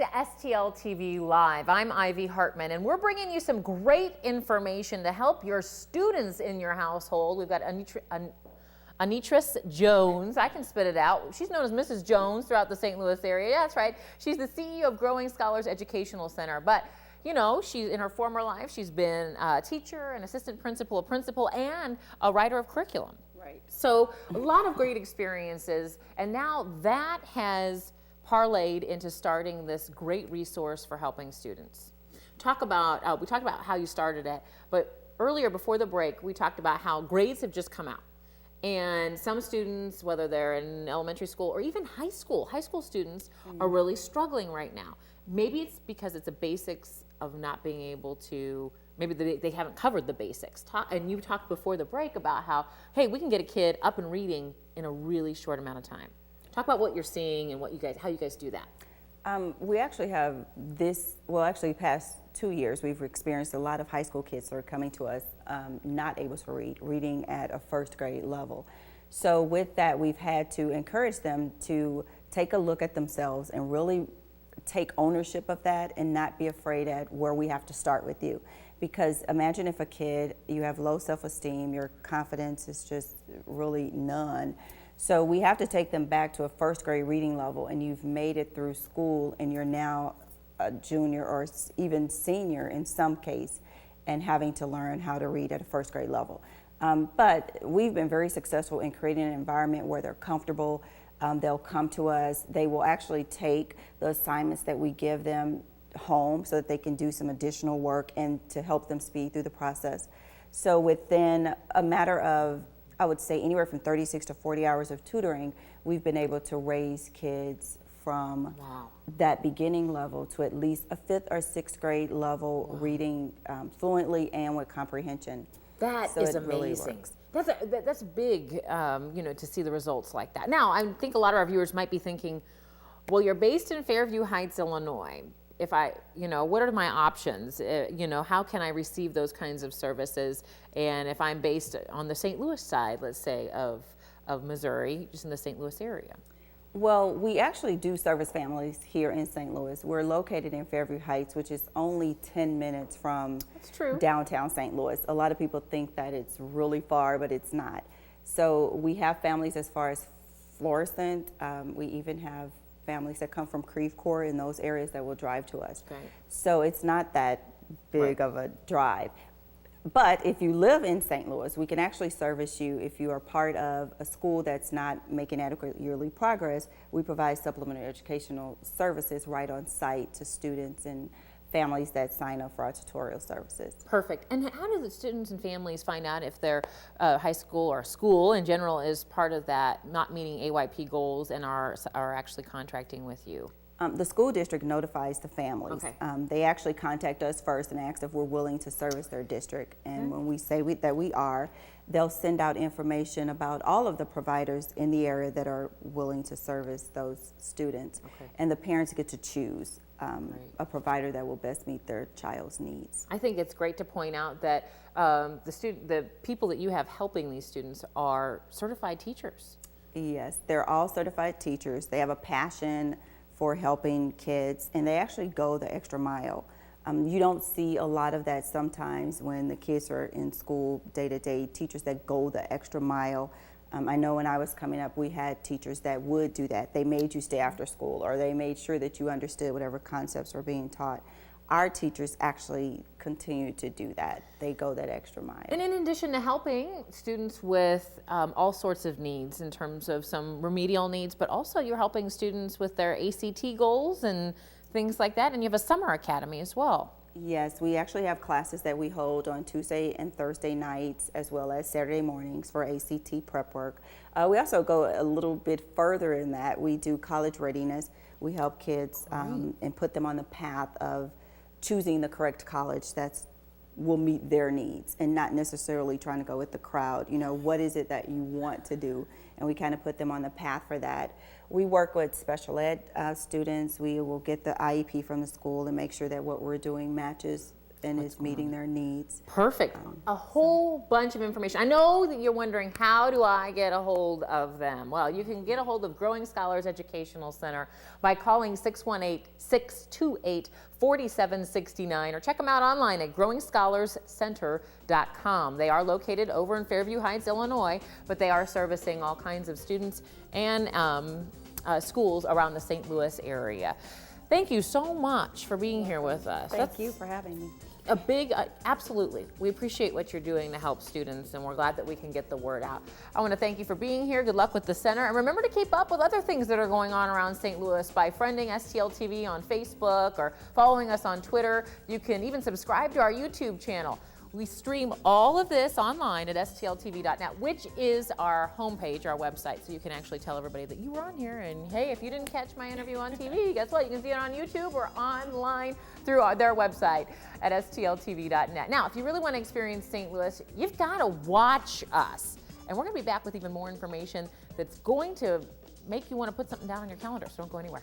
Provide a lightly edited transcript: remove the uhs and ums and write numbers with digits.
to STL TV Live. I'm Ivy Hartman, and we're bringing you some great information to help your students in your household. We've got Anetrise Jones. I can spit it out. She's known as Mrs. Jones throughout the St. Louis area. Yeah, that's right. She's the CEO of Growing Scholars Educational Center. But, you know, she's in her former life, she's been a teacher, an assistant principal, a principal, and a writer of curriculum. Right. So a lot of great experiences, and now that has parlayed into starting this great resource for helping students. We talked about how you started it, but earlier before the break, we talked about how grades have just come out. And some students, whether they're in elementary school or even high school students are really struggling right now. Maybe it's because it's the basics of not being able to, maybe they haven't covered the basics. And you talked before the break about how, hey, we can get a kid up and reading in a really short amount of time. Talk about what you're seeing and how you guys do that. We actually have past 2 years, we've experienced a lot of high school kids that are coming to us not able to reading at a first grade level. So with that, we've had to encourage them to take a look at themselves and really take ownership of that and not be afraid at where we have to start with you. Because imagine if a kid, you have low self-esteem, your confidence is just really none. So we have to take them back to a first grade reading level, and you've made it through school and you're now a junior or even senior in some case and having to learn how to read at a first grade level. But we've been very successful in creating an environment where they're comfortable. They'll come to us. They will actually take the assignments that we give them home so that they can do some additional work and to help them speed through the process. So within a matter of, I would say, anywhere from 36 to 40 hours of tutoring, we've been able to raise kids from that beginning level to at least a 5th or 6th grade level reading fluently and with comprehension. That is amazing. Really that's big, you know, to see the results like that. Now, I think a lot of our viewers might be thinking, well, you're based in Fairview Heights, Illinois. What are my options? How can I receive those kinds of services? And if I'm based on the St. Louis side, let's say, of Missouri, just in the St. Louis area. Well, we actually do service families here in St. Louis. We're located in Fairview Heights, which is only 10 minutes from downtown St. Louis. A lot of people think that it's really far, but it's not. So we have families as far as Florissant. We even have families that come from Creve Coeur in those areas that will drive to us. Okay. So it's not that big of a drive. But if you live in St. Louis, we can actually service you if you are part of a school that's not making adequate yearly progress. We provide supplementary educational services right on site to students and families that sign up for our tutorial services. Perfect. And how do the students and families find out if their high school or school in general is part of that, not meeting AYP goals, and are actually contracting with you? The school district notifies the families. Okay. They actually contact us first and ask if we're willing to service their district. And when we say that we are, they'll send out information about all of the providers in the area that are willing to service those students. Okay. And the parents get to choose a provider that will best meet their child's needs. I think it's great to point out that the people that you have helping these students are certified teachers. Yes, they're all certified teachers. They have a passion for helping kids, and they actually go the extra mile. You don't see a lot of that sometimes when the kids are in school day-to-day, teachers that go the extra mile. I know when I was coming up, we had teachers that would do that. They made you stay after school, or they made sure that you understood whatever concepts were being taught. Our teachers actually continue to do that. They go that extra mile. And in addition to helping students with all sorts of needs in terms of some remedial needs, but also you're helping students with their ACT goals and things like that, and you have a summer academy as well. Yes, we actually have classes that we hold on Tuesday and Thursday nights as well as Saturday mornings for ACT prep work. We also go a little bit further in that. We do college readiness. We help kids and put them on the path of choosing the correct college that will meet their needs and not necessarily trying to go with the crowd. You know, what is it that you want to do? And we kind of put them on the path for that. We work with special ed students. We will get the IEP from the school and make sure that what we're doing matches and it's meeting their needs. Perfect. A whole bunch of information. I know that you're wondering, how do I get a hold of them? Well, you can get a hold of Growing Scholars Educational Center by calling 618-628-4769 or check them out online at growingscholarscenter.com. They are located over in Fairview Heights, Illinois, but they are servicing all kinds of students and schools around the St. Louis area. Thank you so much for being here with us. Thank you for having me. A big, absolutely. We appreciate what you're doing to help students, and we're glad that we can get the word out. I want to thank you for being here. Good luck with the center. And remember to keep up with other things that are going on around St. Louis by friending STL TV on Facebook or following us on Twitter. You can even subscribe to our YouTube channel. We stream all of this online at stltv.net, which is our homepage, our website, so you can actually tell everybody that you were on here. And hey, if you didn't catch my interview on TV, guess what? You can see it on YouTube or online through their website at stltv.net. Now, if you really want to experience St. Louis, you've got to watch us. And we're going to be back with even more information that's going to make you want to put something down on your calendar, so don't go anywhere.